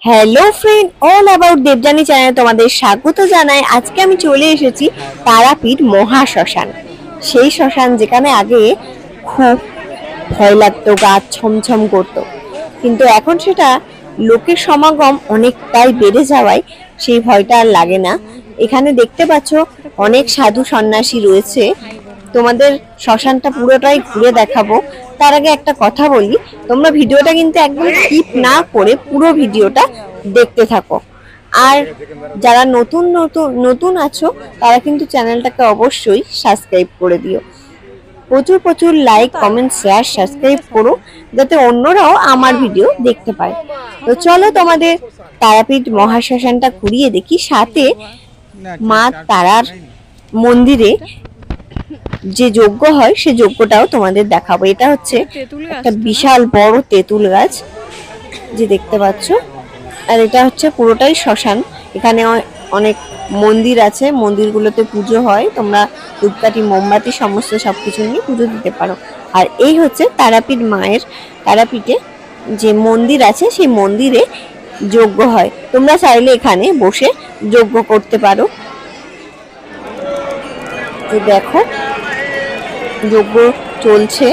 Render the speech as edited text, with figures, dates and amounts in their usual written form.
Hello friend, all about Debjani চ্যানেলে তোমাদের স্বাগত জানাই। আজকে আমি চলে এসেছি তারাপীঠ মহাশ্মশান। সেই শ্মশান যেখানে আগে খুব ভয় লাগতো, গা ছমছম করতো, কিন্তু এখন সেটা লোকের সমাগম অনেকটাই বেড়ে যাওয়ায় সেই ভয়টা আর লাগে না। এখানে দেখতে পাচ্ছ অনেক সাধু সন্ন্যাসী রয়েছে। তোমাদের শ্মশানটা পুরোটাই ঘুরে দেখাবো। তার আগে একটা কথা বলি, তোমরা ভিডিওটা কিন্তু একদম স্কিপ না করে পুরো ভিডিওটা দেখতে থাকো। আর যারা নতুন নতুন নতুন আছো তারা কিন্তু চ্যানেলটাকে অবশ্যই সাবস্ক্রাইব করে দিও। প্রচুর প্রচুর লাইক, কমেন্ট, শেয়ার, সাবস্ক্রাইব করো যাতে অন্যরাও আমার ভিডিও দেখতে পায়। তো চলো তোমাদের তারাপীঠ মহাশ্মশানটা ঘুরিয়ে দেখি, সাথে মা তারার মন্দিরে যে যজ্ঞ হয় সে যজ্ঞটাও তোমাদের দেখাবো। এটা হচ্ছে একটা বিশাল বড় তেঁতুল গাছ যে দেখতে পাচ্ছ, আর এটা হচ্ছে পুরোটাই শ্মশান। এখানে অনেক মন্দির আছে, মন্দিরগুলোতে পুজো হয়, তোমরা ধূপকাঠি, মোমবাতি সমস্ত সবকিছু নিয়ে পুজো দিতে পারো। আর এই হচ্ছে তারাপীঠ মায়ের, তারাপীঠে যে মন্দির আছে সেই মন্দিরে যজ্ঞ হয়। তোমরা চাইলে এখানে বসে যজ্ঞ করতে পারো। তো দেখো যজ্ঞ চলছে।